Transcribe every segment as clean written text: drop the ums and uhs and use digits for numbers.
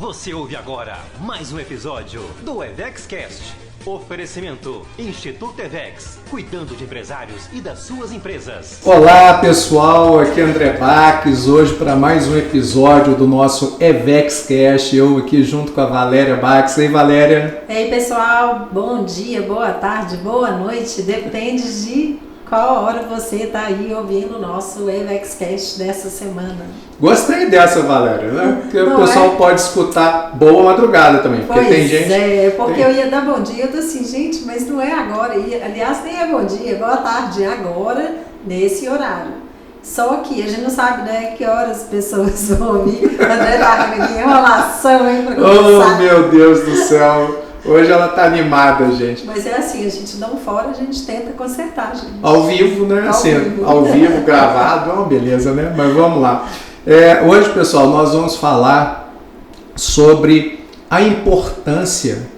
Você ouve agora mais um episódio do EvexCast. Oferecimento Instituto Evex, cuidando de empresários e das suas empresas. Olá pessoal, aqui é André Baques, hoje para mais um episódio do nosso EvexCast, eu aqui junto com a Valéria Baques. E aí, Valéria? E aí pessoal, bom dia, boa tarde, boa noite, depende de qual hora você está aí ouvindo o nosso EvexCast dessa semana. Gostei dessa, Valéria, né? Porque o pessoal pode escutar boa madrugada também, porque pois tem gente... eu ia dar bom dia, eu tô assim, gente, mas não é agora, aliás, nem é bom dia, boa tarde, é agora, nesse horário. Só que a gente não sabe, né, que horas as pessoas vão ouvir. André tá aqui, enrolação, hein, pra começar. Oh, meu Deus do céu! Hoje ela tá animada, gente. Mas é assim, a gente não fora, a gente tenta consertar, gente. Ao vivo, né? Ao vivo, gravado, é uma beleza, né? Mas vamos lá. Hoje, pessoal, nós vamos falar sobre a importância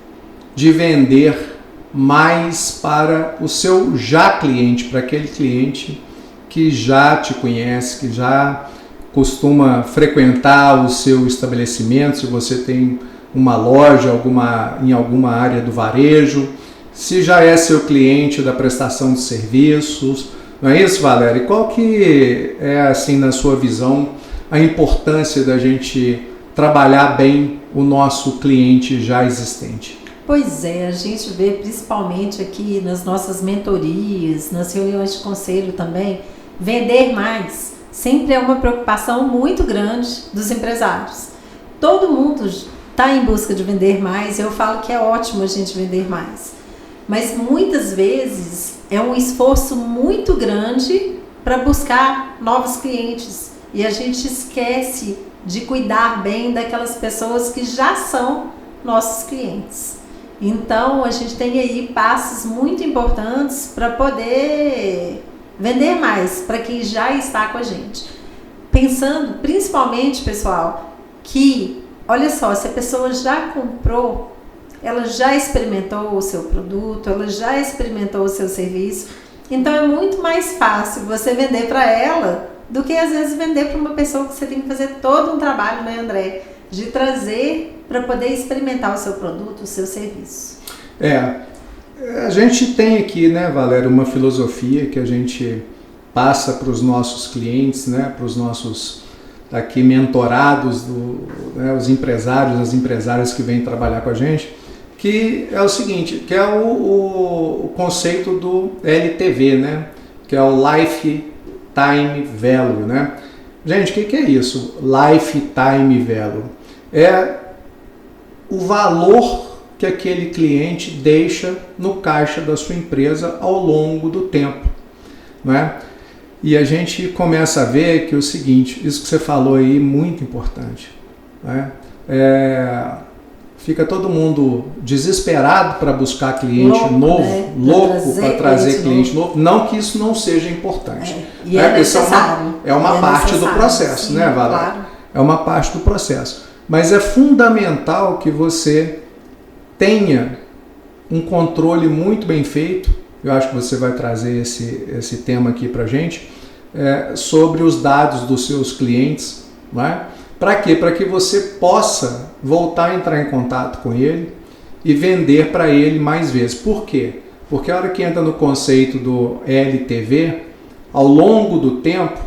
de vender mais para o seu já cliente, para aquele cliente que já te conhece, que já costuma frequentar o seu estabelecimento, se você tem uma loja em alguma área do varejo, se já é seu cliente da prestação de serviços, não é isso, Valéria? E qual que é, assim, na sua visão, a importância da gente trabalhar bem o nosso cliente já existente? Pois é, a gente vê principalmente aqui nas nossas mentorias, nas reuniões de conselho também, vender mais sempre é uma preocupação muito grande dos empresários. Todo mundo está em busca de vender mais, eu falo que é ótimo a gente vender mais, mas muitas vezes é um esforço muito grande para buscar novos clientes e a gente esquece de cuidar bem daquelas pessoas que já são nossos clientes. Então a gente tem aí passos muito importantes para poder vender mais para quem já está com a gente. Pensando principalmente, pessoal, que olha só, se a pessoa já comprou, ela já experimentou o seu produto, ela já experimentou o seu serviço, então é muito mais fácil você vender para ela do que às vezes vender para uma pessoa que você tem que fazer todo um trabalho, né, André? De trazer para poder experimentar o seu produto, o seu serviço. A gente tem aqui, né, Valéria, uma filosofia que a gente passa para os nossos clientes, né, para os nossos aqui mentorados, né, os empresários, as empresárias que vêm trabalhar com a gente, que é o seguinte, que é o conceito do LTV, né, que é o Lifetime Value, né? Gente, o que é isso? Lifetime Value é o valor que aquele cliente deixa no caixa da sua empresa ao longo do tempo, não é? E a gente começa a ver que é o seguinte, isso que você falou aí, muito importante, né? Fica todo mundo desesperado para buscar cliente novo, né? Louco para trazer cliente novo. Não que isso não seja importante. É necessário. É uma parte do processo, sim, né, Valéria? Claro. É uma parte do processo. Mas é fundamental que você tenha um controle muito bem feito. Eu acho que você vai trazer esse tema aqui para a gente, sobre os dados dos seus clientes, não é? Para quê? Para que você possa voltar a entrar em contato com ele e vender para ele mais vezes. Por quê? Porque a hora que entra no conceito do LTV, ao longo do tempo,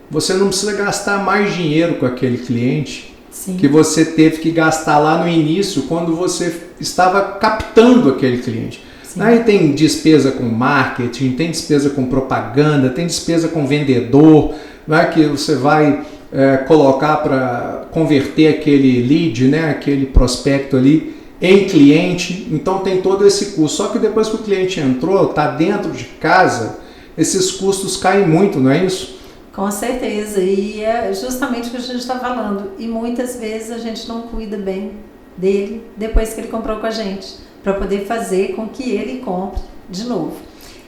você não precisa gastar mais dinheiro com aquele cliente, sim, que você teve que gastar lá no início, quando você estava captando aquele cliente. Sim. Aí tem despesa com marketing, tem despesa com propaganda, tem despesa com vendedor, não é, que você vai colocar para converter aquele lead, né, aquele prospecto ali em cliente. Então tem todo esse custo. Só que depois que o cliente entrou, está dentro de casa, esses custos caem muito, não é isso? Com certeza, e é justamente o que a gente está falando. E muitas vezes a gente não cuida bem dele depois que ele comprou com a gente, para poder fazer com que ele compre de novo.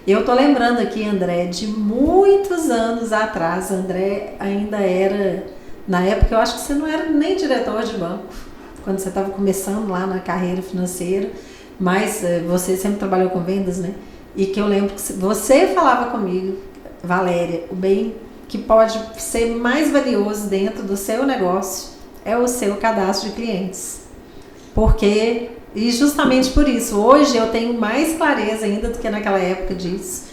Eu tô lembrando aqui, André, de muitos anos atrás. André ainda era, na época, eu acho que você não era nem diretor de banco, quando você estava começando lá na carreira financeira, mas você sempre trabalhou com vendas, né? E que eu lembro que você falava comigo, Valéria, o bem que pode ser mais valioso dentro do seu negócio é o seu cadastro de clientes. Porque, e justamente por isso, hoje eu tenho mais clareza ainda do que naquela época disso.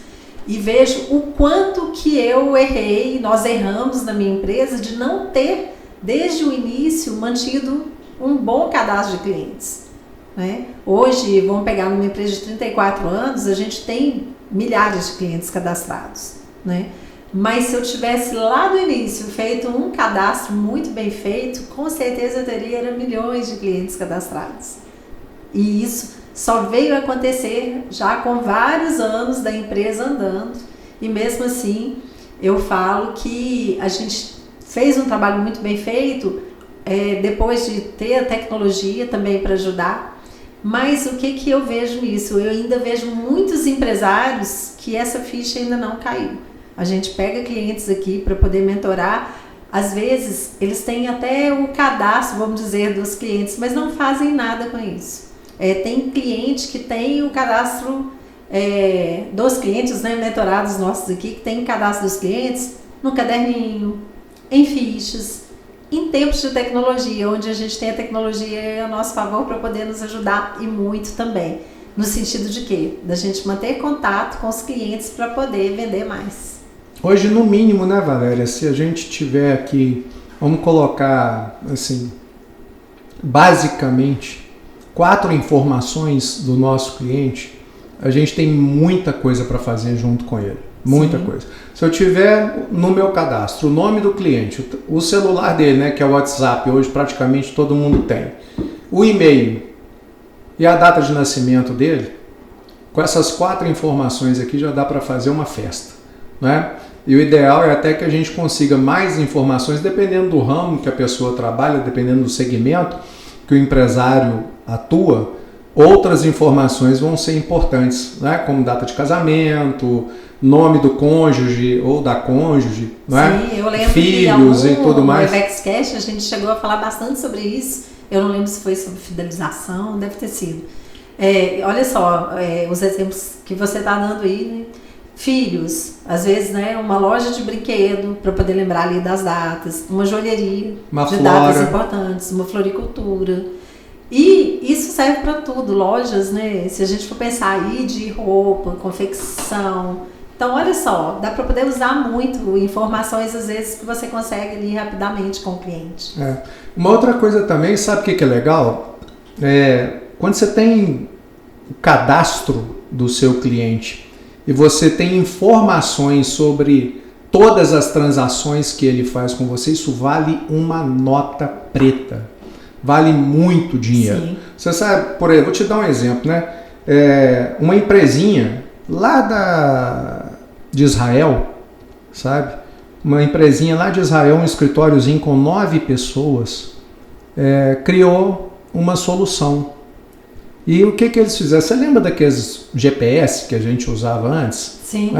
E vejo o quanto que eu errei, nós erramos na minha empresa de não ter, desde o início, mantido um bom cadastro de clientes. Né? Hoje, vamos pegar numa empresa de 34 anos, a gente tem milhares de clientes cadastrados. Né? Mas se eu tivesse lá do início feito um cadastro muito bem feito, com certeza eu teria milhões de clientes cadastrados. E isso só veio acontecer já com vários anos da empresa andando. E mesmo assim, eu falo que a gente fez um trabalho muito bem feito, depois de ter a tecnologia também para ajudar. Mas o que eu vejo nisso? Eu ainda vejo muitos empresários que essa ficha ainda não caiu. A gente pega clientes aqui para poder mentorar. Às vezes, eles têm até o cadastro, vamos dizer, dos clientes, mas não fazem nada com isso. Tem cliente que tem o cadastro dos clientes, né, mentorados nossos aqui, que tem o cadastro dos clientes no caderninho, em fichas, em tempos de tecnologia, onde a gente tem a tecnologia a nosso favor para poder nos ajudar e muito também. No sentido de quê? Da gente manter contato com os clientes para poder vender mais. Hoje, no mínimo, né, Valéria, se a gente tiver aqui, vamos colocar, assim, basicamente, 4 informações do nosso cliente, a gente tem muita coisa para fazer junto com ele. Muita Sim. coisa. Se eu tiver no meu cadastro o nome do cliente, o celular dele, né, que é o WhatsApp, hoje praticamente todo mundo tem, o e-mail e a data de nascimento dele, com essas 4 informações aqui já dá para fazer uma festa, né? E o ideal é até que a gente consiga mais informações, dependendo do ramo que a pessoa trabalha, dependendo do segmento que o empresário atua, outras informações vão ser importantes, né? Como data de casamento, nome do cônjuge ou da cônjuge, né? Sim, eu lembro filhos que e tudo mais. No EvexCast a gente chegou a falar bastante sobre isso. Eu não lembro se foi sobre fidelização, deve ter sido. Olha só, os exemplos que você está dando aí, né? Filhos, às vezes, né, uma loja de brinquedo para poder lembrar ali das datas, uma joalheria de datas importantes, uma floricultura. E isso serve para tudo, lojas, né? Se a gente for pensar aí de roupa, confecção. Então, olha só, dá para poder usar muito informações, às vezes, que você consegue ali rapidamente com o cliente. Uma outra coisa também, sabe o que é legal? Quando você tem o cadastro do seu cliente e você tem informações sobre todas as transações que ele faz com você, isso vale uma nota preta. Vale muito dinheiro. Sim. Você sabe, por exemplo, vou te dar um exemplo, né? Uma empresinha lá de Israel, sabe? Uma empresinha lá de Israel, um escritóriozinho com 9 pessoas, criou uma solução. E o que eles fizeram? Você lembra daqueles GPS que a gente usava antes? Sim.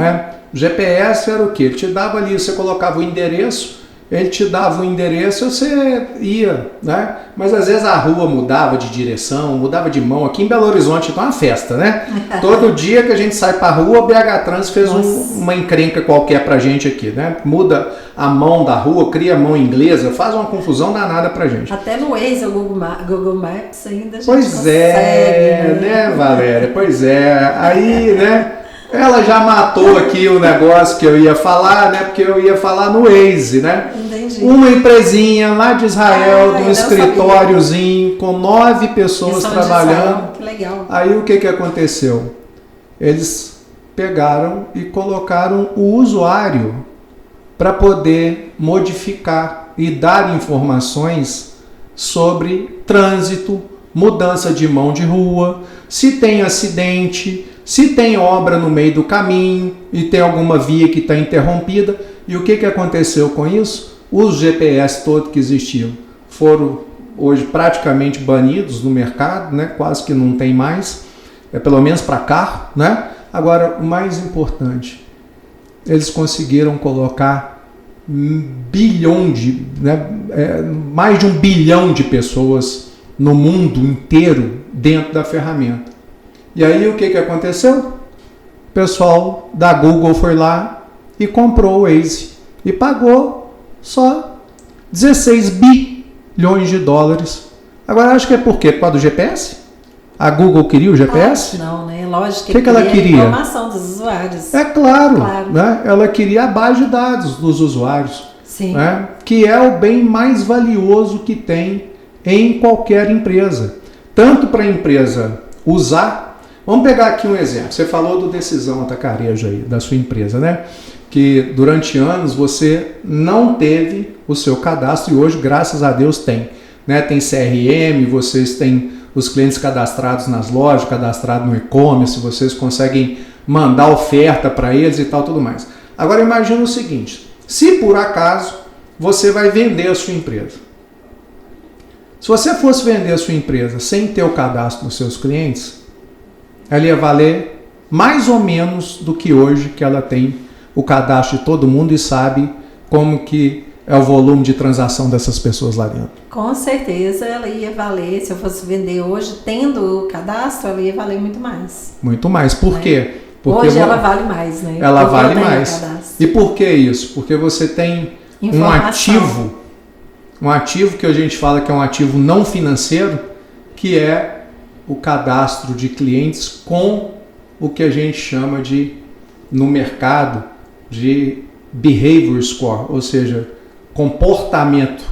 O GPS era o quê? Ele te dava ali, você colocava o endereço, ele te dava o endereço e você ia, né? Mas às vezes a rua mudava de direção, mudava de mão. Aqui em Belo Horizonte então é uma festa, né? Todo dia que a gente sai pra rua, o BH Trans fez uma encrenca qualquer pra gente aqui, né? Muda a mão da rua, cria a mão inglesa, faz uma confusão danada pra gente. Até no Waze, o Google Maps ainda a gente consegue. Pois é, né, Valéria? Pois é. Aí, né? Ela já matou aqui o negócio que eu ia falar, né? Porque eu ia falar no Waze, né? Entendi. Uma empresinha lá de Israel, de um escritóriozinho, com 9 pessoas trabalhando. Que legal. Aí o que aconteceu? Eles pegaram e colocaram o usuário para poder modificar e dar informações sobre trânsito, mudança de mão de rua, se tem acidente, se tem obra no meio do caminho e tem alguma via que está interrompida. E o que aconteceu com isso? Os GPS todos que existiam foram hoje praticamente banidos no mercado, né? Quase que não tem mais, pelo menos para carro, né? Agora, o mais importante, eles conseguiram colocar mais de 1 bilhão de pessoas no mundo inteiro dentro da ferramenta. E aí o que aconteceu? O pessoal da Google foi lá e comprou o Waze e pagou só 16 bi milhões de dólares. Agora, acho que é por quê? Por causa do GPS? A Google queria o GPS? Não, né? Lógico que ela queria? A informação dos usuários. É claro. Né? Ela queria a base de dados dos usuários. Sim. Né? Que é o bem mais valioso que tem em qualquer empresa. Tanto para a empresa usar. Vamos pegar aqui um exemplo. Você falou do Decisão Atacarejo aí, da sua empresa, né? Que durante anos você não teve o seu cadastro e hoje, graças a Deus, tem. Né? Tem CRM, vocês têm os clientes cadastrados nas lojas, cadastrados no e-commerce, vocês conseguem mandar oferta para eles e tal, tudo mais. Agora imagina o seguinte, se por acaso você vai vender a sua empresa. Se você fosse vender a sua empresa sem ter o cadastro dos seus clientes, ela ia valer mais ou menos do que hoje, que ela tem o cadastro de todo mundo e sabe como que é o volume de transação dessas pessoas lá dentro. Com certeza ela ia valer, se eu fosse vender hoje, tendo o cadastro, ela ia valer muito mais. Muito mais. Por quê? Porque hoje ela vale mais, né? Ela vale mais. E por que isso? Porque você tem um ativo que a gente fala que é um ativo não financeiro, que é o cadastro de clientes com o que a gente chama de, no mercado, de behavior score, ou seja, comportamento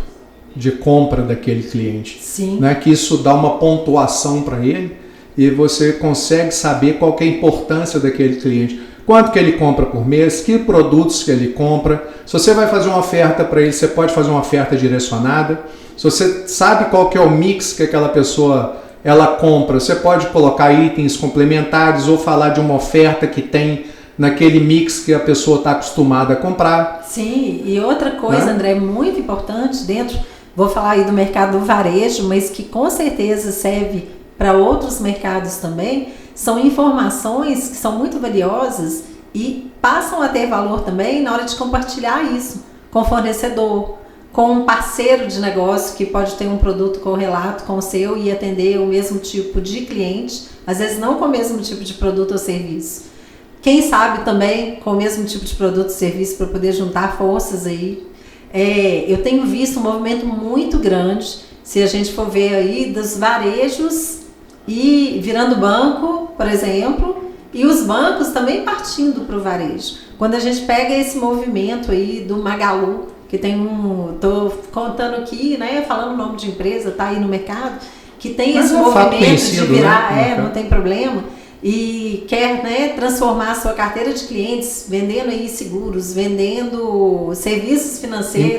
de compra daquele cliente. Sim. Né? Que isso dá uma pontuação para ele e você consegue saber qual que é a importância daquele cliente. Quanto que ele compra por mês, que produtos que ele compra. Se você vai fazer uma oferta para ele, você pode fazer uma oferta direcionada. Se você sabe qual que é o mix que aquela pessoa ela compra, você pode colocar itens complementares ou falar de uma oferta que tem naquele mix que a pessoa está acostumada a comprar. Sim, e outra coisa, né? André, muito importante dentro, vou falar aí do mercado do varejo, mas que com certeza serve para outros mercados também, são informações que são muito valiosas e passam a ter valor também na hora de compartilhar isso com o fornecedor, com um parceiro de negócio que pode ter um produto correlato com o seu e atender o mesmo tipo de cliente, às vezes não com o mesmo tipo de produto ou serviço. Quem sabe também com o mesmo tipo de produto e serviço para poder juntar forças aí. Eu tenho visto um movimento muito grande, se a gente for ver aí, dos varejos e virando banco, por exemplo, e os bancos também partindo para o varejo. Quando a gente pega esse movimento aí do Magalu, que tem tô contando aqui, né, falando o nome de empresa, tá aí no mercado, que tem esse movimento de virar, né? Não tem problema, e quer, né, transformar a sua carteira de clientes, vendendo aí seguros, vendendo serviços financeiros,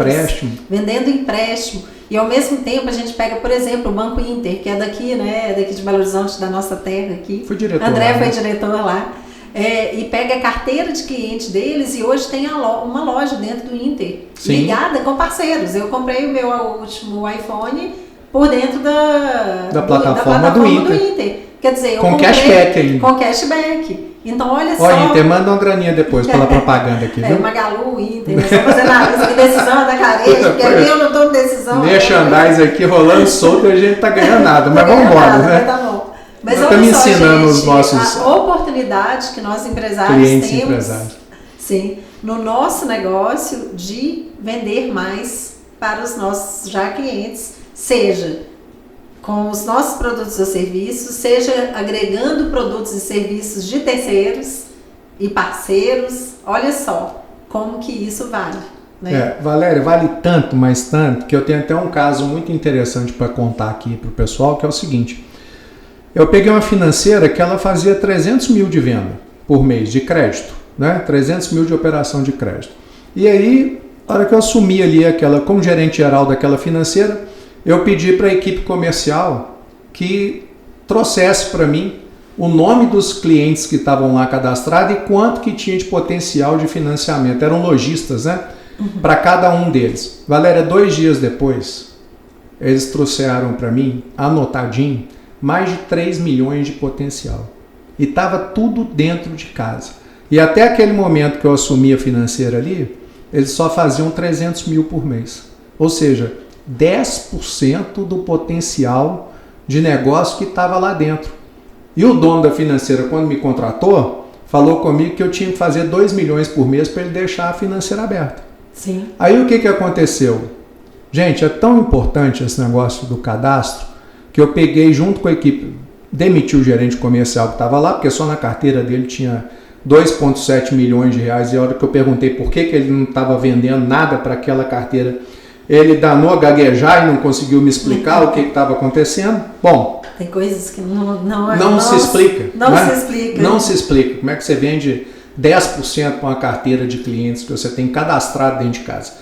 vendendo empréstimo, e ao mesmo tempo a gente pega, por exemplo, o Banco Inter, que é daqui, né, daqui de Belo Horizonte, da nossa terra aqui. Fui diretor André lá, foi né? diretor lá. E pega a carteira de cliente deles e hoje tem uma loja dentro do Inter, Sim. ligada com parceiros. Eu comprei o meu último iPhone por dentro da plataforma do Inter. Quer dizer, eu com comprei cashback ainda. Com cashback. Então, olha só. Olha, Inter, manda uma graninha depois pela propaganda aqui, viu? Magalu, Inter, nós estamos fazendo a lista de decisão da careja, porque aqui eu não estou em decisão. Merchandise aqui rolando solto e a gente tá ganhando nada, mas vamos embora, né? Tá bom. Mas estamos ensinando gente, os nossos a oportunidade que nós empresários clientes temos, empresários. Sim, no nosso negócio de vender mais para os nossos já clientes, seja com os nossos produtos ou serviços, seja agregando produtos e serviços de terceiros e parceiros. Olha só como que isso vale. Né? Valéria, vale tanto, mas tanto, que eu tenho até um caso muito interessante para contar aqui para o pessoal, que é o seguinte. Eu peguei uma financeira que ela fazia 300 mil de venda por mês de crédito, né? 300 mil de operação de crédito. E aí, na hora que eu assumi ali como gerente geral daquela financeira, eu pedi para a equipe comercial que trouxesse para mim o nome dos clientes que estavam lá cadastrados e quanto que tinha de potencial de financiamento. Eram lojistas, né? Para cada um deles. Valéria, 2 dias depois, eles trouxeram para mim, anotadinho, mais de 3 milhões de potencial. E estava tudo dentro de casa. E até aquele momento que eu assumi a financeira ali, eles só faziam 300 mil por mês. Ou seja, 10% do potencial de negócio que estava lá dentro. E o dono da financeira, quando me contratou, falou comigo que eu tinha que fazer 2 milhões por mês para ele deixar a financeira aberta. Sim. Aí o que aconteceu? Gente, é tão importante esse negócio do cadastro que eu peguei junto com a equipe, demiti o gerente comercial que estava lá, porque só na carteira dele tinha 2,7 milhões de reais, e a hora que eu perguntei por que ele não estava vendendo nada para aquela carteira, ele danou a gaguejar e não conseguiu me explicar o que estava acontecendo. Bom, tem coisas que não se explica. Não se explica. Como é que você vende 10% para uma carteira de clientes que você tem cadastrado dentro de casa?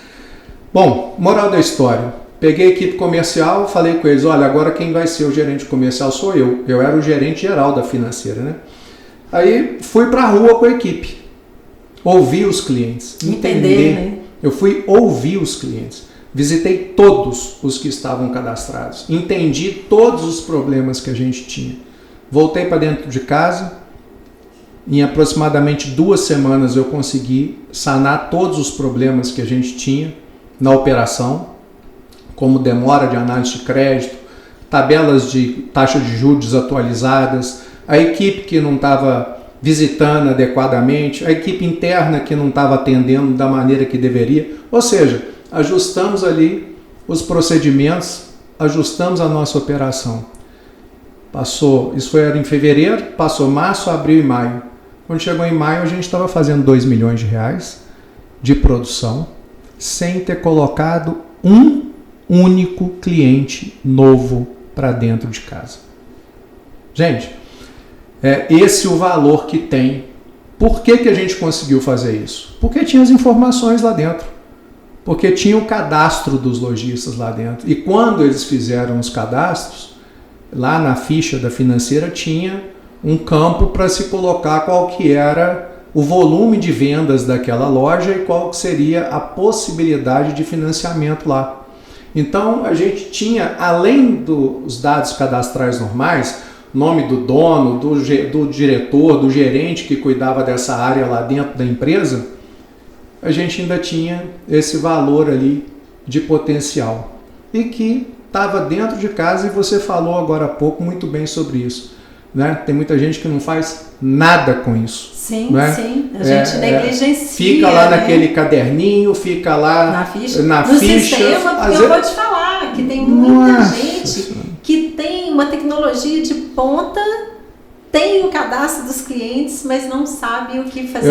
Bom, moral da história. Peguei a equipe comercial, falei com eles, olha, agora quem vai ser o gerente comercial sou eu. Eu era o gerente geral da financeira, né? Aí fui para a rua com a equipe. Ouvir os clientes. Entender. Né? Eu fui ouvir os clientes. Visitei todos os que estavam cadastrados. Entendi todos os problemas que a gente tinha. Voltei para dentro de casa. Em aproximadamente 2 semanas eu consegui sanar todos os problemas que a gente tinha na operação, como demora de análise de crédito, tabelas de taxa de juros desatualizadas, a equipe que não estava visitando adequadamente, a equipe interna que não estava atendendo da maneira que deveria. Ou seja, ajustamos ali os procedimentos, ajustamos a nossa operação. Passou, isso era em fevereiro, passou março, abril e maio. Quando chegou em maio, a gente estava fazendo 2 milhões de reais de produção, sem ter colocado um único cliente novo para dentro de casa. Gente, é esse o valor que tem. Por que a gente conseguiu fazer isso? Porque tinha as informações lá dentro. Porque tinha o cadastro dos lojistas lá dentro. E quando eles fizeram os cadastros, lá na ficha da financeira tinha um campo para se colocar qual que era o volume de vendas daquela loja e qual seria a possibilidade de financiamento lá. Então a gente tinha, além dos dados cadastrais normais, nome do dono, do diretor, do gerente que cuidava dessa área lá dentro da empresa, a gente ainda tinha esse valor ali de potencial e que estava dentro de casa, e você falou agora há pouco muito bem sobre isso, né? Tem muita gente que não faz nada com isso. Sim, né? Sim, a gente negligencia. Fica lá, né? Naquele caderninho, fica lá na ficha. No sistema, porque eu vou te falar que tem muita gente que tem uma tecnologia de ponta, tem o cadastro dos clientes, mas não sabe o que fazer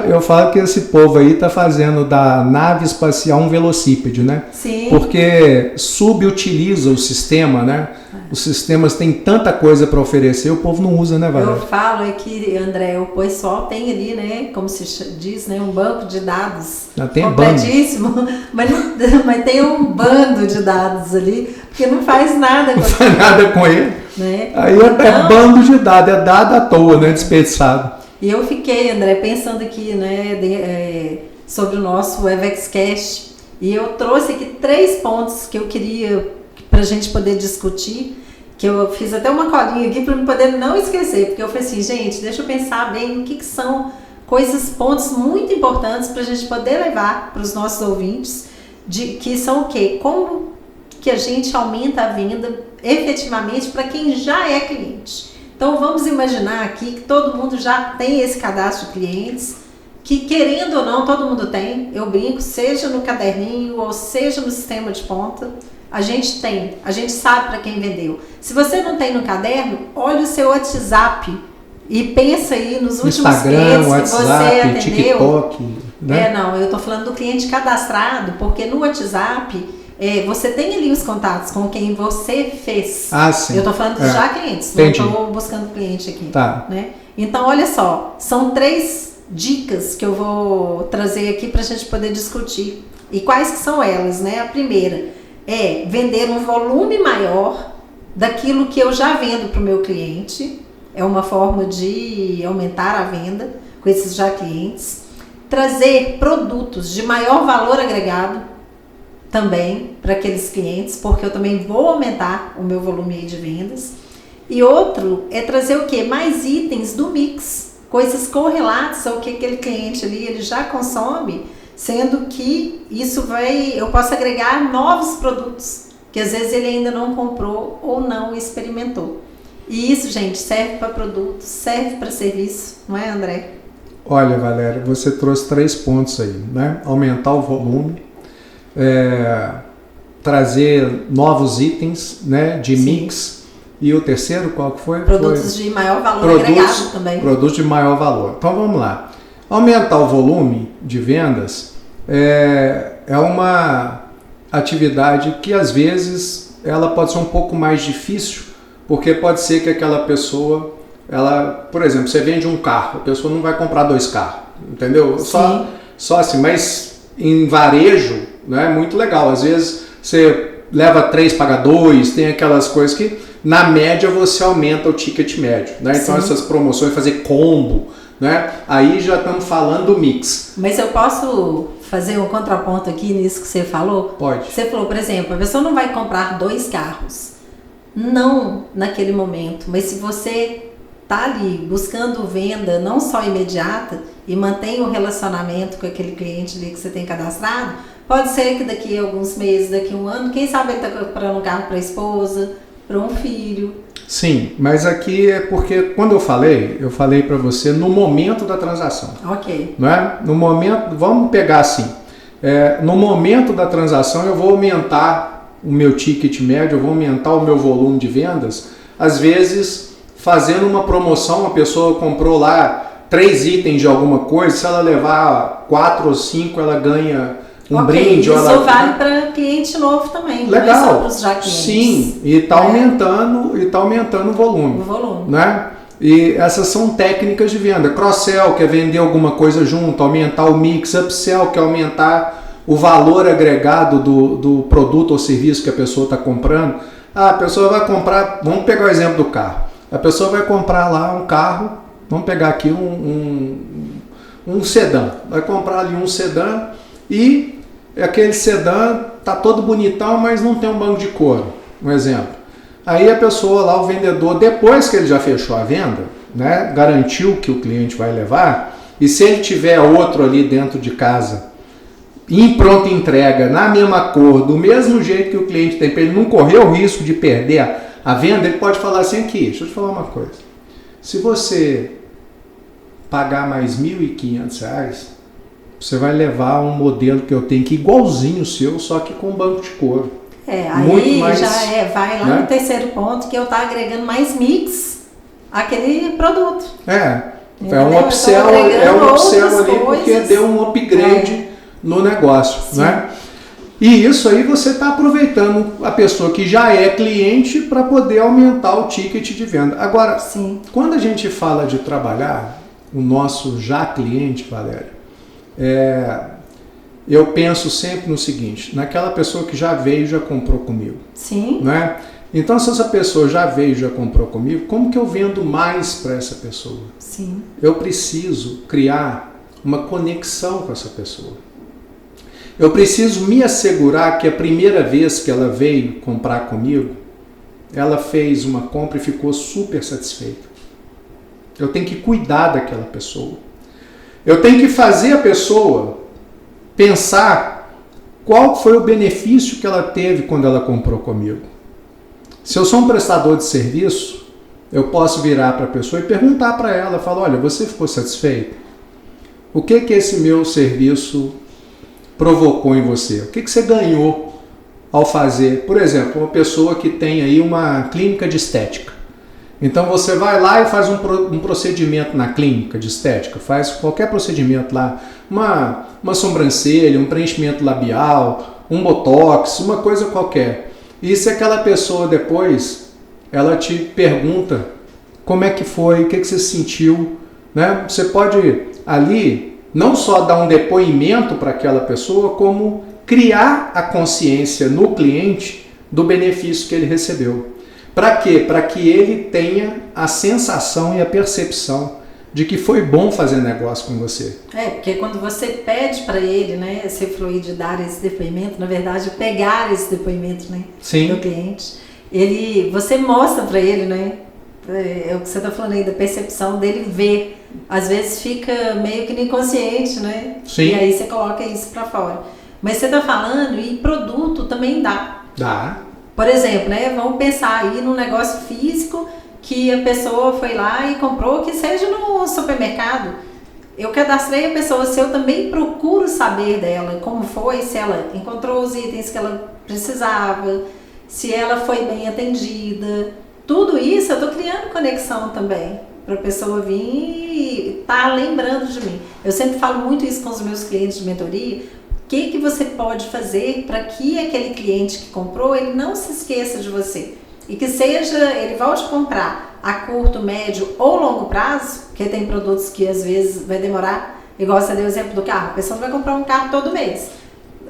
Eu falo que esse povo aí está fazendo da nave espacial um velocípede, né? Sim. Porque subutiliza o sistema, né? Os sistemas têm tanta coisa para oferecer, o povo não usa, né, Valéria? Eu falo que, André, o pessoal tem ali, né, como se diz, né, um banco de dados completíssimo, mas tem um bando de dados ali, porque não faz nada com ele. Não faz nada com ele. Né? Aí então, é bando de dados, é dado à toa, né, desperdiçado. E eu fiquei, André, pensando aqui, né, sobre o nosso EvexCast, e eu trouxe aqui 3 pontos que eu queria para a gente poder discutir, que eu fiz até uma colinha aqui para eu poder não esquecer, porque eu falei assim, gente, deixa eu pensar bem o que são pontos muito importantes para a gente poder levar para os nossos ouvintes, que são o quê? Como que a gente aumenta a venda efetivamente para quem já é cliente. Então vamos imaginar aqui que todo mundo já tem esse cadastro de clientes, que querendo ou não, todo mundo tem, eu brinco, seja no caderninho ou seja no sistema de ponta, a gente sabe para quem vendeu. Se você não tem no caderno, olha o seu WhatsApp e pensa aí nos últimos clientes que você atendeu. TikTok, né? Não, eu estou falando do cliente cadastrado, porque no WhatsApp você tem ali os contatos com quem você fez. Ah, sim. Eu estou falando dos já clientes, Entendi. Não estou buscando cliente aqui. Tá. Né? Então, olha só, são 3 dicas que eu vou trazer aqui para a gente poder discutir. E quais que são elas, né? A primeira é vender um volume maior daquilo que eu já vendo para o meu cliente. É uma forma de aumentar a venda com esses já clientes. Trazer produtos de maior valor agregado também para aqueles clientes, porque eu também vou aumentar o meu volume de vendas. E outro é trazer o quê? Mais itens do mix, coisas correlatas ao que aquele cliente ali ele já consome, sendo que eu posso agregar novos produtos que às vezes ele ainda não comprou ou não experimentou. E isso, gente, serve para produto, serve para serviço, não é, André? Olha, Valéria, você trouxe 3 pontos aí, né? Aumentar o volume, trazer novos itens, né, de mix. E o terceiro, qual que foi? Produtos de maior valor agregado também. Produtos de maior valor. Então vamos lá. Aumentar o volume de vendas é uma atividade que às vezes ela pode ser um pouco mais difícil, porque pode ser que aquela pessoa, por exemplo, você vende um carro, a pessoa não vai comprar 2 carros, entendeu? Só assim, mas em varejo, né, é muito legal. Às vezes você leva 3, paga 2, tem aquelas coisas que na média você aumenta o ticket médio, né? Então essas promoções, fazer combo, né? Aí já estamos falando do mix. Mas eu posso fazer um contraponto aqui nisso que você falou? Pode. Você falou, por exemplo, a pessoa não vai comprar 2 carros, não naquele momento, mas se você tá ali buscando venda não só imediata e mantém o relacionamento com aquele cliente ali que você tem cadastrado, pode ser que daqui a alguns meses, daqui a um ano, quem sabe ele está comprando um carro para a esposa, para um filho. Sim, mas aqui é porque quando eu falei para você no momento da transação. Ok. Não é? No momento, vamos pegar assim, no momento da transação eu vou aumentar o meu ticket médio, eu vou aumentar o meu volume de vendas, às vezes fazendo uma promoção, a pessoa comprou lá 3 itens de alguma coisa, se ela levar 4 ou 5 ela ganha um brinde. Isso vale para cliente novo também. Legal. Não é só para os já clientes. Sim, e está aumentando o volume. Né? E essas são técnicas de venda. Cross-sell, que é vender alguma coisa junto, aumentar o mix. Upsell, que é aumentar o valor agregado do produto ou serviço que a pessoa está comprando. A pessoa vai comprar, vamos pegar o exemplo do carro. A pessoa vai comprar lá um carro, vamos pegar aqui um sedã. Vai comprar ali um sedã e aquele sedã tá todo bonitão, mas não tem um banco de couro, um exemplo. Aí a pessoa lá, o vendedor, depois que ele já fechou a venda, né, garantiu que o cliente vai levar, e se ele tiver outro ali dentro de casa, em pronta entrega, na mesma cor, do mesmo jeito que o cliente tem, para ele não correr o risco de perder a venda, ele pode falar assim, aqui, deixa eu te falar uma coisa, se você pagar mais R$1.500, você vai levar um modelo que eu tenho que igualzinho o seu, só que com banco de couro. Aí mais, já vai lá, né, no terceiro ponto, que eu estou agregando mais mix àquele produto. É um upsell ali porque deu um upgrade no negócio, né? E isso aí você está aproveitando a pessoa que já é cliente para poder aumentar o ticket de venda. Agora, quando a gente fala de trabalhar o nosso já cliente, Valéria, eu penso sempre no seguinte, naquela pessoa que já veio e já comprou comigo. Sim. Né? Então, se essa pessoa já veio e já comprou comigo, como que eu vendo mais para essa pessoa? Sim. Eu preciso criar uma conexão com essa pessoa. Eu preciso me assegurar que a primeira vez que ela veio comprar comigo, ela fez uma compra e ficou super satisfeita. Eu tenho que cuidar daquela pessoa. Eu tenho que fazer a pessoa pensar qual foi o benefício que ela teve quando ela comprou comigo. Se eu sou um prestador de serviço, eu posso virar para a pessoa e perguntar para ela, falar, olha, você ficou satisfeito? O que esse meu serviço provocou em você? O que você ganhou ao fazer? Por exemplo, uma pessoa que tem aí uma clínica de estética. Então você vai lá e faz um procedimento na clínica de estética, faz qualquer procedimento lá, uma sobrancelha, um preenchimento labial, um botox, uma coisa qualquer. E se aquela pessoa depois, ela te pergunta como é que foi, o que você sentiu, né? Você pode ali não só dar um depoimento para aquela pessoa, como criar a consciência no cliente do benefício que ele recebeu. Para quê? Para que ele tenha a sensação e a percepção de que foi bom fazer negócio com você. Porque quando você pede para ele, né, ser fluido de dar esse depoimento, na verdade, pegar esse depoimento, né, do cliente, você mostra para ele, né, é o que você está falando aí, da percepção dele ver. Às vezes fica meio que no inconsciente, né? Sim. E aí você coloca isso para fora. Mas você está falando, e produto também dá. Dá. Por exemplo, né, vamos pensar aí num negócio físico que a pessoa foi lá e comprou, que seja no supermercado. eu cadastrei a pessoa, se eu também procuro saber dela como foi, se ela encontrou os itens que ela precisava, se ela foi bem atendida, tudo isso eu estou criando conexão também, para a pessoa vir e estar lembrando de mim. Eu sempre falo muito isso com os meus clientes de mentoria, o que você pode fazer para que aquele cliente que comprou, ele não se esqueça de você. E que seja, ele volte a comprar a curto, médio ou longo prazo, porque tem produtos que às vezes vai demorar, igual você deu o exemplo do carro, a pessoa não vai comprar um carro todo mês,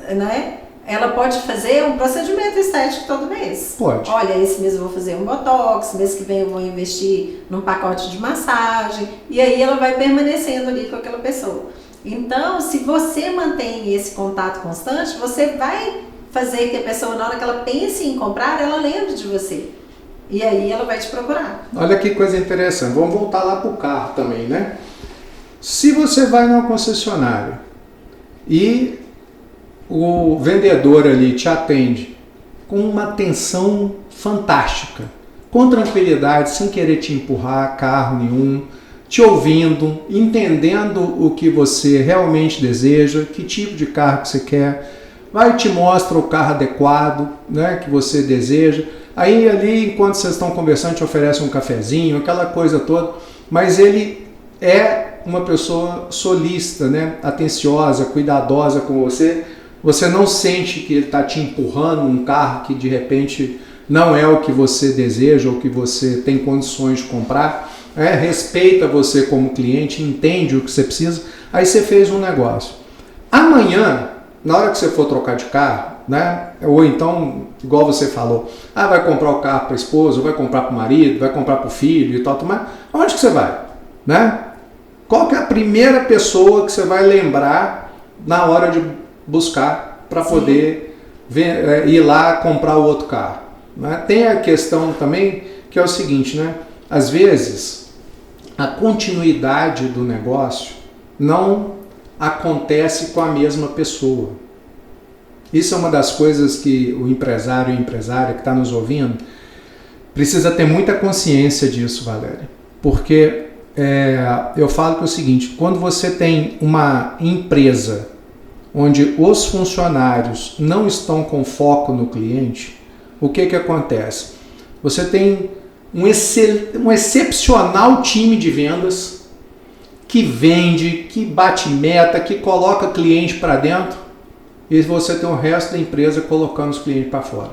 né? Ela pode fazer um procedimento estético todo mês. Pode. Olha, esse mês eu vou fazer um botox, mês que vem eu vou investir num pacote de massagem, e aí ela vai permanecendo ali com aquela pessoa. Então, se você mantém esse contato constante, você vai fazer que a pessoa, na hora que ela pense em comprar, ela lembre de você. E aí ela vai te procurar. Olha que coisa interessante. Vamos voltar lá para o carro também, né? Se você vai numa concessionária e o vendedor ali te atende com uma atenção fantástica, com tranquilidade, sem querer te empurrar carro nenhum, te ouvindo, entendendo o que você realmente deseja, que tipo de carro que você quer, vai e te mostra o carro adequado, né, que você deseja. Aí ali, enquanto vocês estão conversando, te oferece um cafezinho, aquela coisa toda, mas ele é uma pessoa solícita, né, atenciosa, cuidadosa com você. Você não sente que ele está te empurrando um carro que de repente não é o que você deseja ou que você tem condições de comprar. Respeita você como cliente, entende o que você precisa. Aí você fez um negócio. Amanhã, na hora que você for trocar de carro, né? Ou então, igual você falou, vai comprar o carro para a esposa, ou vai comprar para o marido, vai comprar para o filho e tal, mas onde que você vai? Né? Qual que é a primeira pessoa que você vai lembrar na hora de buscar para poder ir lá comprar o outro carro? Né? Tem a questão também que é o seguinte, né? Às vezes a continuidade do negócio não acontece com a mesma pessoa. Isso é uma das coisas que o empresário e a empresária que está nos ouvindo precisa ter muita consciência disso, Valéria. Porque eu falo que é o seguinte, quando você tem uma empresa onde os funcionários não estão com foco no cliente, o que acontece? Você tem um excepcional time de vendas que vende, que bate meta, que coloca cliente para dentro, e você tem o resto da empresa colocando os clientes para fora.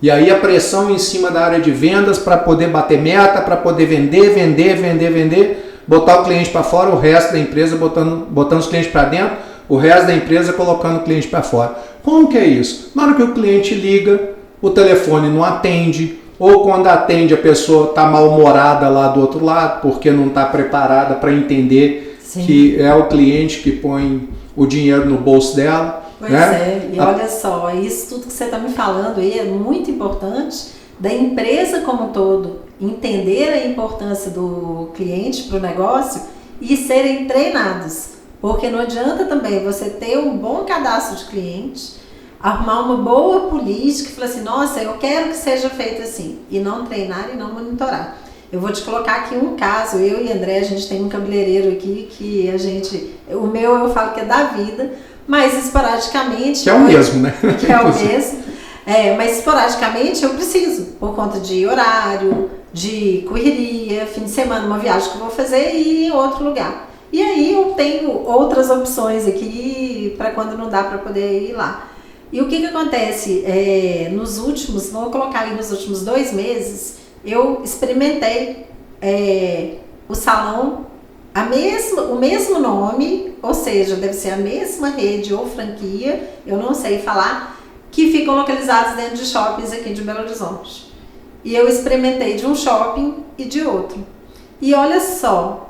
E aí a pressão em cima da área de vendas para poder bater meta, para poder vender, botar o cliente para fora, o resto da empresa botando os clientes para dentro, o resto da empresa colocando o cliente para fora. Como que é isso? Na hora que o cliente liga, o telefone não atende, ou quando atende a pessoa está mal-humorada lá do outro lado, porque não está preparada para entender que é o cliente que põe o dinheiro no bolso dela. Pois né? E olha só, isso tudo que você está me falando aí é muito importante da empresa como um todo entender a importância do cliente para o negócio e serem treinados. Porque não adianta também você ter um bom cadastro de clientes, arrumar uma boa política e falar assim, nossa, eu quero que seja feito assim, e não treinar e não monitorar. Eu vou te colocar aqui um caso, eu e André, a gente tem um cabeleireiro aqui que o meu eu falo que é da vida, mas esporadicamente... Que é o mesmo, né? Que é o mesmo. Mas esporadicamente eu preciso, por conta de horário, de correria, fim de semana, uma viagem que eu vou fazer e ir em outro lugar. E aí eu tenho outras opções aqui para quando não dá para poder ir lá. E o que acontece? Nos últimos 2 meses, eu experimentei o salão, o mesmo nome, ou seja, deve ser a mesma rede ou franquia, eu não sei falar, que ficam localizados dentro de shoppings aqui de Belo Horizonte. E eu experimentei de um shopping e de outro. E olha só,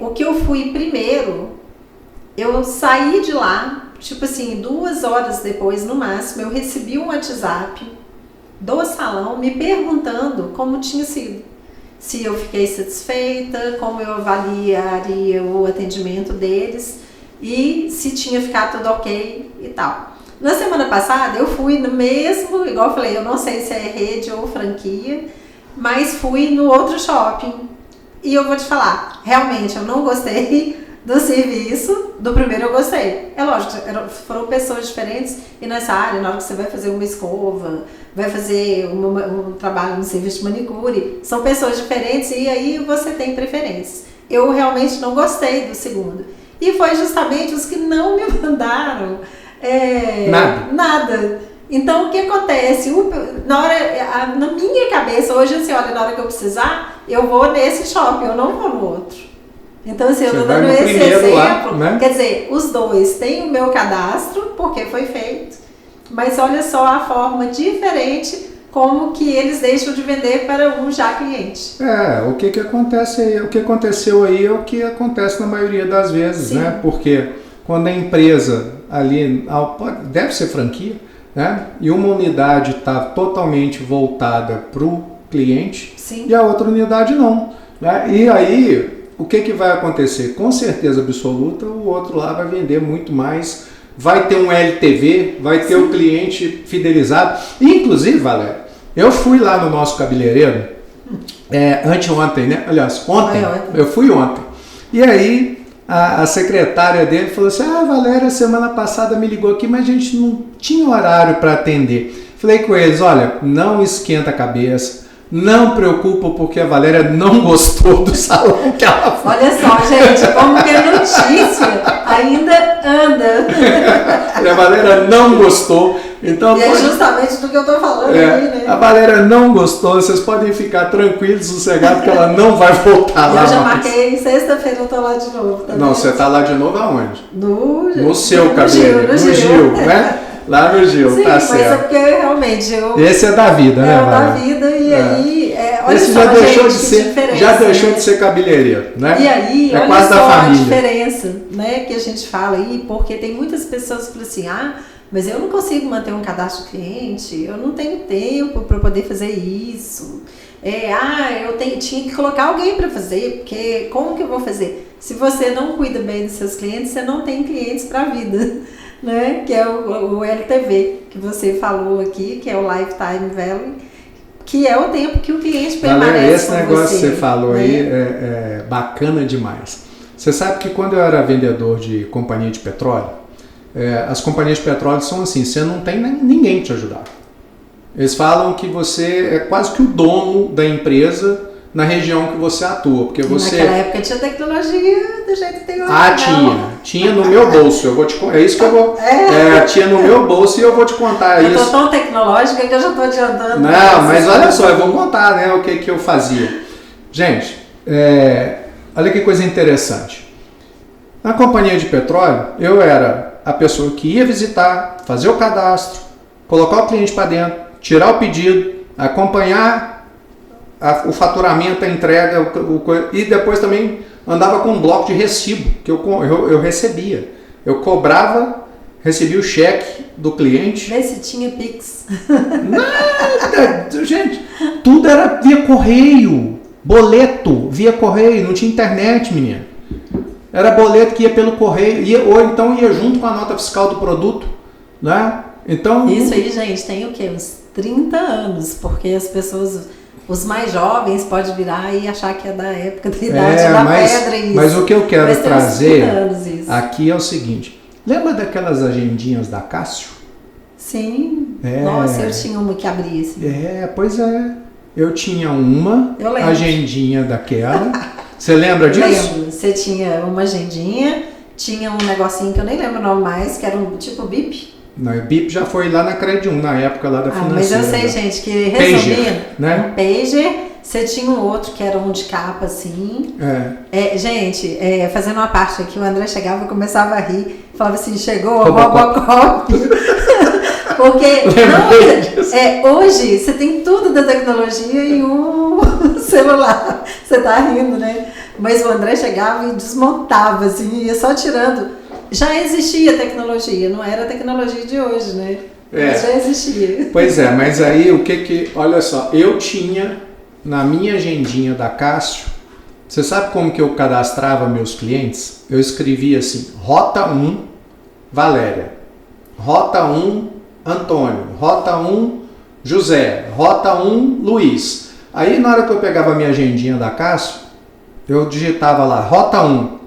o que eu fui primeiro, eu saí de lá, tipo assim, 2 horas depois, no máximo, eu recebi um WhatsApp do salão me perguntando como tinha sido. Se eu fiquei satisfeita, como eu avaliaria o atendimento deles e se tinha ficado tudo ok e tal. Na semana passada eu fui no mesmo, igual eu falei, eu não sei se é rede ou franquia, mas fui no outro shopping. E eu vou te falar, realmente eu não gostei do serviço, do primeiro eu gostei. É lógico, foram pessoas diferentes e nessa área, na hora que você vai fazer uma escova, vai fazer um trabalho no serviço de manicure, são pessoas diferentes e aí você tem preferências. Eu realmente não gostei do segundo. E foi justamente os que não me mandaram nada. Então, o que acontece? Na minha cabeça, hoje, assim, olha, na hora que eu precisar, eu vou nesse shopping, eu não vou no outro. Então, assim, eu estou dando esse exemplo. Lá, né? Quer dizer, os dois têm o meu cadastro, porque foi feito, mas olha só a forma diferente como que eles deixam de vender para um já cliente. O que acontece aí, o que aconteceu aí é o que acontece na maioria das vezes, sim, né? Porque quando a empresa ali, deve ser franquia, né? E uma unidade está totalmente voltada para o cliente, sim, e a outra unidade não, né? E aí, o que vai acontecer? Com certeza absoluta, o outro lá vai vender muito mais, vai ter um LTV, vai ter, sim, o cliente fidelizado. Inclusive, Valéria, eu fui lá no nosso cabeleireiro anteontem, né? Aliás, ontem, eu fui ontem. E aí, a secretária dele falou assim, Valéria, semana passada me ligou aqui, mas a gente não tinha horário para atender. Falei com eles, olha, não esquenta a cabeça, não preocupa porque a Valéria não gostou do salão que ela foi. Olha só, gente, como que a notícia ainda anda. A Valéria não gostou. Então, e é justamente do que eu estou falando aí, né? A Valéria não gostou, vocês podem ficar tranquilos, sossegados, que ela não vai voltar lá. Eu já marquei, sexta-feira eu estou lá de novo. Tá, não, você está lá de novo aonde? No seu cabeleireiro. No Gil, né? Lá no Gil, sim, tá certo. Mas é porque realmente esse é da vida, né, Valéria? É da vida e aí... olha esse só, já deixou de ser cabeleireiro, né? E aí, é olha quase só da família. A diferença, né, que a gente fala aí, porque tem muitas pessoas que falam assim, mas eu não consigo manter um cadastro de cliente, eu não tenho tempo para poder fazer isso. Tinha que colocar alguém para fazer, porque como que eu vou fazer? Se você não cuida bem dos seus clientes, você não tem clientes para a vida, né? Que é o LTV, que você falou aqui, que é o Lifetime Value, que é o tempo que o cliente permanece com você. Esse negócio que você falou, né, aí é bacana demais. Você sabe que quando eu era vendedor de companhia de petróleo, as companhias de petróleo são assim, você não tem ninguém te ajudar. Eles falam que você é quase que o dono da empresa na região que você atua, porque você... Naquela época tinha tecnologia do jeito que tem hoje. Tinha no meu bolso, é isso que eu vou... tinha no meu bolso e eu vou te contar isso. Eu tô tão tecnológica que eu já tô adiantando. Não, mas olha só, eu vou contar, né, o que eu fazia. Gente, olha que coisa interessante. Na companhia de petróleo, eu era a pessoa que ia visitar, fazer o cadastro, colocar o cliente para dentro, tirar o pedido, acompanhar o faturamento, a entrega, e depois também andava com um bloco de recibo que eu recebia. Eu cobrava, recebia o cheque do cliente. Vê se tinha Pix. Nada, gente, tudo era via correio, boleto via correio, não tinha internet, menino. Era boleto que ia pelo correio, ou então ia junto com a nota fiscal do produto, né? Então, isso aí, gente, tem o quê? Uns 30 anos, porque as pessoas, os mais jovens, podem virar e achar que é da época da idade da pedra. Isso. Mas o que eu quero trazer aqui é o seguinte, lembra daquelas agendinhas da Cássio? Sim, nossa, eu tinha uma que abria assim. Pois é, eu tinha uma agendinha daquela, você lembra disso? Lembro, você tinha uma agendinha, tinha um negocinho que eu nem lembro o nome mais, que era um tipo BIP. Não, o BIP já foi lá na Credium, na época lá da financeira. Mas eu sei, gente, que resumindo, né? Um pager, você tinha um outro que era um de capa, assim. Gente, fazendo uma parte aqui, o André chegava e começava a rir, falava assim, chegou a Robocop. Porque hoje você tem tudo da tecnologia em um celular. Você tá rindo, né? Mas o André chegava e desmontava, assim, ia só tirando. Já existia tecnologia, não era a tecnologia de hoje, né? Mas já existia. Pois é, mas aí olha só, eu tinha na minha agendinha da Cássio, você sabe como que eu cadastrava meus clientes? Eu escrevia assim, Rota 1, Valéria, Rota 1, Antônio, Rota 1, José, Rota 1, Luiz. Aí na hora que eu pegava a minha agendinha da Cássio, eu digitava lá, rota 1,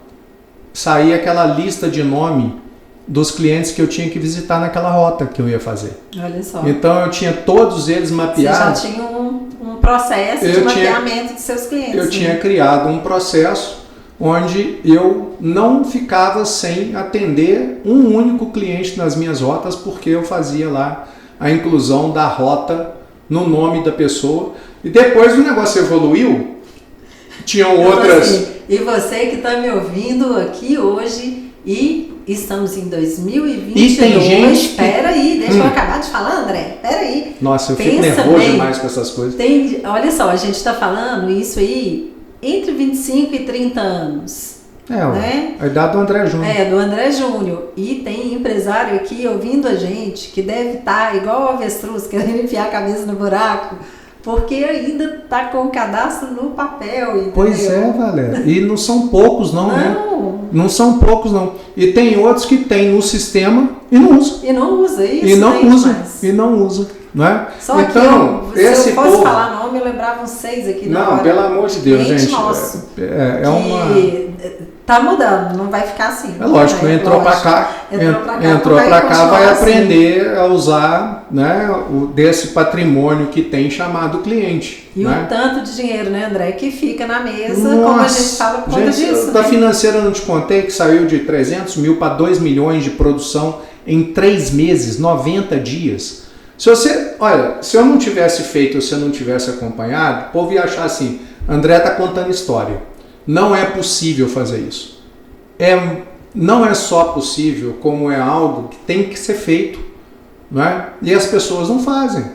saía aquela lista de nome dos clientes que eu tinha que visitar naquela rota que eu ia fazer. Olha só. Então eu tinha todos eles mapeados. Você já tinha um processo de mapeamento dos seus clientes. Eu tinha criado um processo onde eu não ficava sem atender um único cliente nas minhas rotas, porque eu fazia lá a inclusão da rota no nome da pessoa. E depois o negócio evoluiu, tinham outras... Assim, e você que está me ouvindo aqui hoje e estamos em 2022. E tem gente que... Espera aí, deixa eu acabar de falar, André. Espera aí. Nossa, eu fico nervoso demais com essas coisas. Olha só, a gente está falando isso aí entre 25 e 30 anos. Né? A idade do André Júnior. Do André Júnior. E tem empresário aqui ouvindo a gente que deve estar igual o avestruz, querendo enfiar a cabeça no buraco, porque ainda está com o cadastro no papel. Entendeu? Pois é, Valéria. E não são poucos não, né? Não são poucos não. E tem outros que tem no sistema e não usam. E não usa isso. E não usam. E não usam. Não é? Só então, que se eu fosse falar nome, eu lembrava uns 6 aqui na hora. Não, pelo amor de Deus, gente. Nosso, uma... Tá mudando, não vai ficar assim. É lógico, entrou para cá, vai aprender a usar, né, desse patrimônio que tem chamado cliente. E né? o tanto de dinheiro, né, André, que fica na mesa, como a gente fala por conta disso. Da financeira eu não te contei que saiu de 300 mil para 2 milhões de produção em 3 meses, 90 dias. Se eu não tivesse feito, ou se eu não tivesse acompanhado, o povo ia achar assim, André está contando história. Não é possível fazer isso. Não é só possível, como é algo que tem que ser feito. Né? E as pessoas não fazem.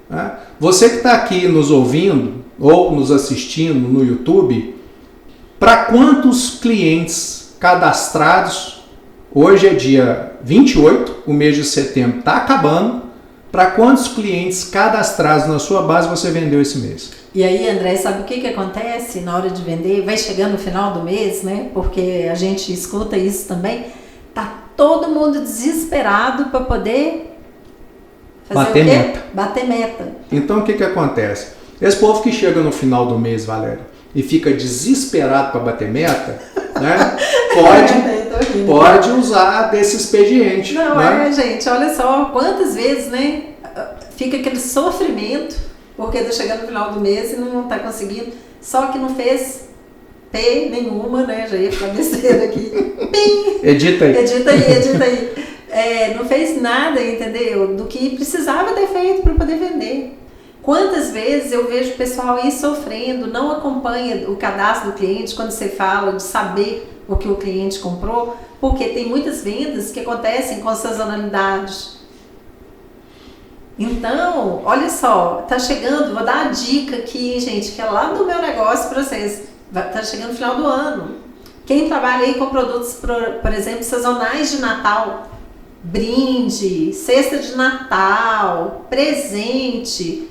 Né? Você que está aqui nos ouvindo ou nos assistindo no YouTube, para quantos clientes cadastrados, hoje é dia 28, o mês de setembro está acabando, para quantos clientes cadastrados na sua base você vendeu esse mês? E aí, André, sabe o que acontece na hora de vender? Vai chegando no final do mês, né? Porque a gente escuta isso também. Tá todo mundo desesperado para poder bater meta. Bater meta. Então, o que acontece? Esse povo que chega no final do mês, Valéria, e fica desesperado para bater meta, né? Pode usar desse expediente. Não, né? Gente, olha só quantas vezes, né? Fica aquele sofrimento porque está chegando no final do mês e não está conseguindo, só que não fez P nenhuma, né? Já ia ficar besteira aqui. Pim! Edita aí. Não fez nada, entendeu? Do que precisava ter feito para poder vender. Quantas vezes eu vejo o pessoal aí sofrendo, não acompanha o cadastro do cliente quando você fala de saber o que o cliente comprou, porque tem muitas vendas que acontecem com sazonalidades. Então, olha só, tá chegando, vou dar a dica aqui, gente, que é lá do meu negócio para vocês. Tá chegando no final do ano. Quem trabalha aí com produtos, por exemplo, sazonais de Natal, brinde, cesta de Natal, presente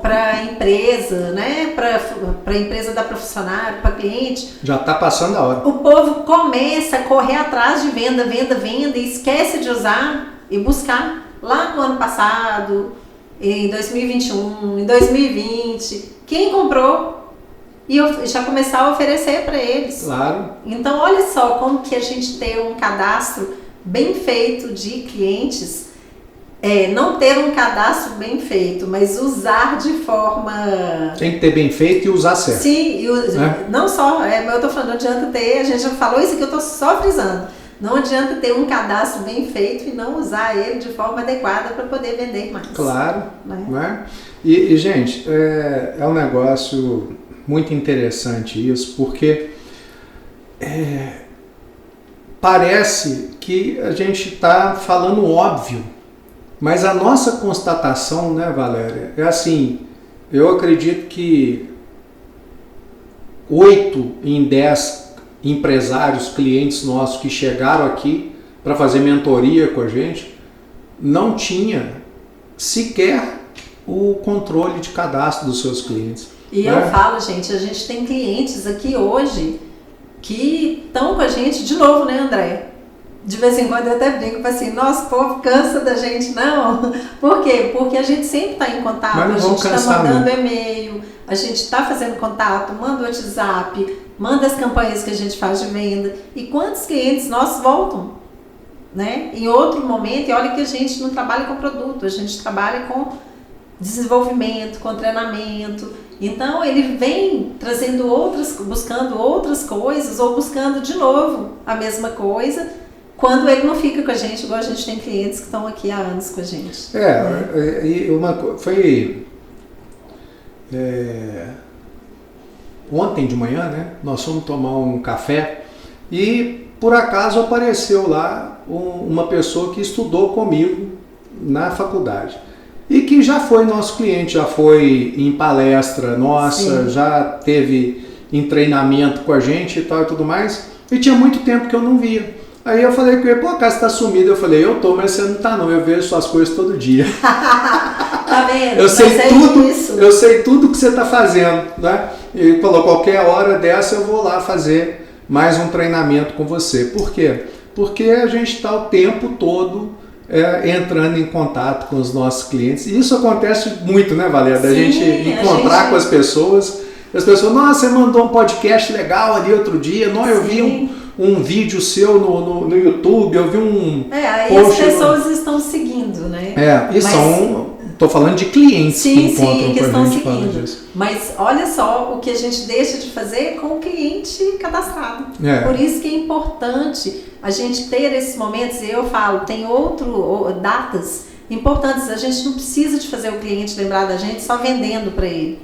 para a empresa, né? Para a empresa da profissional, para cliente. Já tá passando a hora. O povo começa a correr atrás de venda, e esquece de usar e buscar. Lá no ano passado, em 2021, em 2020, quem comprou e já começar a oferecer para eles. Claro. Então, olha só como que a gente tem um cadastro bem feito de clientes, não ter um cadastro bem feito, mas usar de forma... Tem que ter bem feito e usar certo. Sim, não só, eu estou falando, não adianta ter, a gente já falou isso aqui, eu estou só frisando. Não adianta ter um cadastro bem feito e não usar ele de forma adequada para poder vender mais. Claro. Né? E, gente, é um negócio muito interessante isso, porque parece que a gente está falando óbvio, mas a nossa constatação, né, Valéria, é assim, eu acredito que 8 em 10 empresários, clientes nossos que chegaram aqui para fazer mentoria com a gente, não tinha sequer o controle de cadastro dos seus clientes. E eu falo, gente, a gente tem clientes aqui hoje que estão com a gente de novo, né, André? De vez em quando eu até brinco assim, nosso povo cansa da gente, não. Por quê? Porque a gente sempre está em contato, a gente está mandando e-mail, a gente está fazendo contato, manda o WhatsApp, manda as campanhas que a gente faz de venda. E quantos clientes nossos voltam, né? Em outro momento, e olha que a gente não trabalha com produto, a gente trabalha com desenvolvimento, com treinamento. Então ele vem trazendo buscando outras coisas ou buscando de novo a mesma coisa, quando ele não fica com a gente, igual a gente tem clientes que estão aqui há anos com a gente. Ontem de manhã, né, nós fomos tomar um café e por acaso apareceu lá uma pessoa que estudou comigo na faculdade. E que já foi nosso cliente, já foi em palestra nossa, sim, já teve em treinamento com a gente e tal e tudo mais. E tinha muito tempo que eu não via. Aí eu falei com ele, pô, cara, você tá sumido. Eu falei, eu tô, mas você não tá não, eu vejo suas coisas todo dia. Tá vendo? Eu sei tudo que você tá fazendo, né? E ele falou, qualquer hora dessa eu vou lá fazer mais um treinamento com você. Por quê? Porque a gente tá o tempo todo entrando em contato com os nossos clientes. E isso acontece muito, né, Valéria? Da gente encontrar com as pessoas. As pessoas, nossa, você mandou um podcast legal ali outro dia. Não, eu vi um vídeo seu no YouTube, eu vi um aí post. As pessoas estão seguindo, né? Estou falando de clientes que encontram que com a gente seguindo. Mas olha só o que a gente deixa de fazer com o cliente cadastrado. Por isso que é importante a gente ter esses momentos. E eu falo, tem datas importantes. A gente não precisa de fazer o cliente lembrar da gente só vendendo para ele,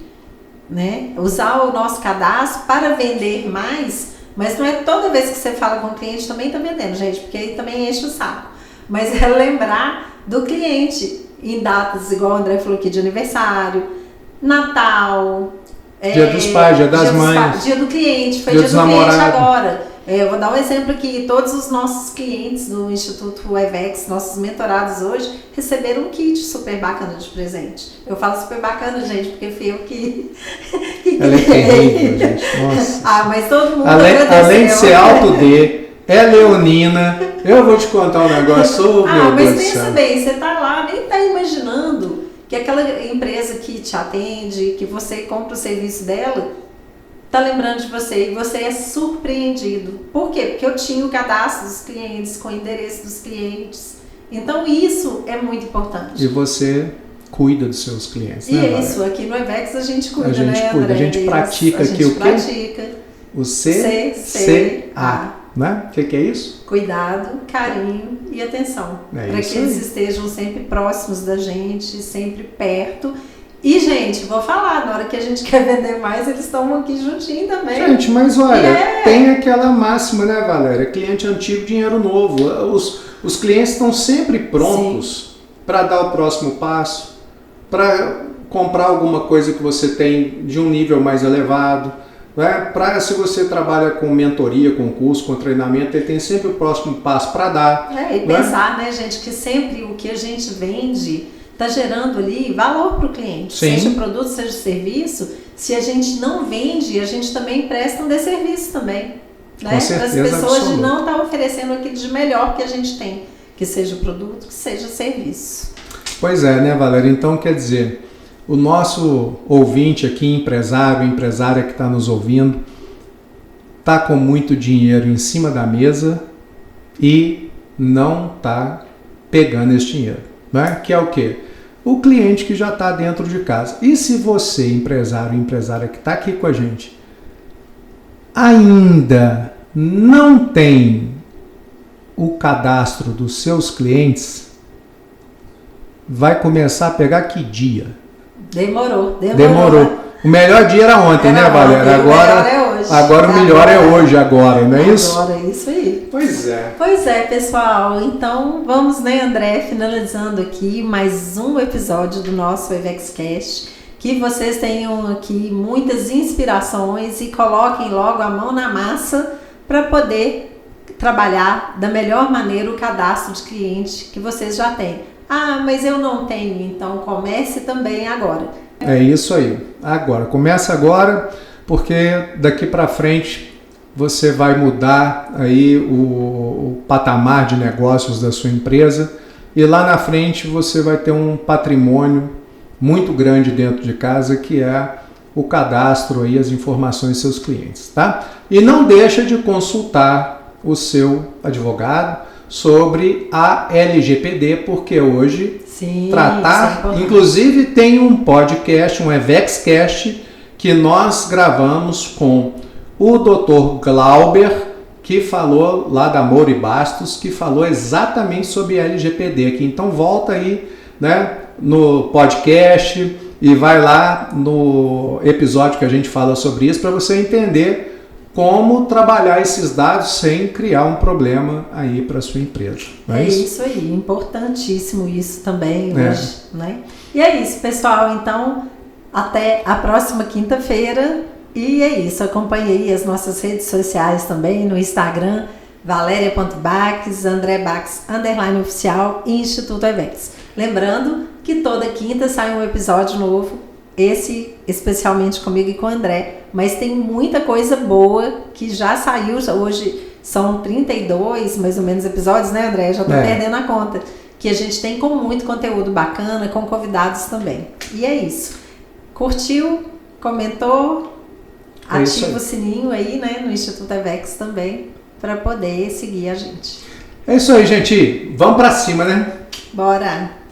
né? Usar o nosso cadastro para vender mais, mas não é toda vez que você fala com o cliente também está vendendo, gente, porque aí também enche o saco. Mas é lembrar do cliente em datas, igual o André falou aqui, de aniversário, Natal, Dia dos Pais, Dia das Mães, Dia do Cliente, foi Dia do Cliente agora. Eu vou dar um exemplo aqui, todos os nossos clientes do Instituto EVEX, nossos mentorados hoje, receberam um kit super bacana de presente. Eu falo super bacana, gente, porque fui eu que ela é terrível, gente. Nossa. Mas todo mundo além de ser alto D, é leonina. Eu vou te contar um negócio. Mas pensa bem, você tá lá, nem tá imaginando que aquela empresa que te atende, que você compra o serviço dela, tá lembrando de você e você é surpreendido. Por quê? Porque eu tinha o cadastro dos clientes, com o endereço dos clientes. Então isso é muito importante. E você cuida dos seus clientes, né, isso, aqui no EVEX a gente cuida, né, André? A gente pratica aqui o quê? O CCA. Né? O que é isso? Cuidado, carinho e atenção. Para que eles estejam sempre próximos da gente, sempre perto. E, gente, vou falar, na hora que a gente quer vender mais, eles estão aqui juntinho também. Gente, mas olha, tem aquela máxima, né, Valéria? Cliente antigo, dinheiro novo. Os clientes estão sempre prontos para dar o próximo passo, para comprar alguma coisa que você tem de um nível mais elevado. Né? Se você trabalha com mentoria, com curso, com treinamento, ele tem sempre o próximo passo para dar. E pensar, né, gente, que sempre o que a gente vende está gerando ali valor para o cliente. Sim. Seja produto, seja serviço. Se a gente não vende, a gente também presta um desserviço também. Né? Com certeza, as pessoas absoluta. não estão oferecendo aquilo de melhor que a gente tem. Que seja produto, que seja serviço. Pois é, né, Valéria? Então, quer dizer, o nosso ouvinte aqui, empresária que está nos ouvindo, está com muito dinheiro em cima da mesa e não está pegando esse dinheiro. Né? Que é o quê? O cliente que já está dentro de casa. E se você, empresária que está aqui com a gente, ainda não tem o cadastro dos seus clientes, vai começar a pegar que dia? Demorou. O melhor dia era ontem, né, Valéria? Agora o melhor é hoje, não é isso? Agora é isso aí. Pois é. Pois é, pessoal. Então, vamos, né, André, finalizando aqui mais um episódio do nosso EVEXcast. Que vocês tenham aqui muitas inspirações e coloquem logo a mão na massa para poder trabalhar da melhor maneira o cadastro de cliente que vocês já têm. Mas eu não tenho, então comece também agora. É isso aí. Começa agora, porque daqui para frente você vai mudar aí o patamar de negócios da sua empresa e lá na frente você vai ter um patrimônio muito grande dentro de casa, que é o cadastro aí, as informações dos seus clientes, tá? E não deixa de consultar o seu advogado sobre a LGPD, porque hoje inclusive tem um podcast, um EVEXcast, que nós gravamos com o Dr. Glauber, que falou lá da Moura e Bastos, que falou exatamente sobre LGPD aqui. Então volta aí, né, no podcast e vai lá no episódio que a gente fala sobre isso para você entender como trabalhar esses dados sem criar um problema aí para sua empresa. Não é isso aí, importantíssimo isso também hoje, né? E é isso, pessoal. Então, até a próxima quinta-feira. E é isso, acompanhe aí as nossas redes sociais também, no Instagram, valeria.bax, andrebax, _oficial e Instituto EVEX. Lembrando que toda quinta sai um episódio novo, esse especialmente comigo e com o André, mas tem muita coisa boa que já saiu, hoje são 32 mais ou menos episódios, né, André? Já tô perdendo a conta, que a gente tem com muito conteúdo bacana, com convidados também. E é isso. Curtiu? Comentou? Ativa o sininho aí, né, no Instituto EVEX também, para poder seguir a gente. É isso aí, gente. Vamos para cima, né? Bora!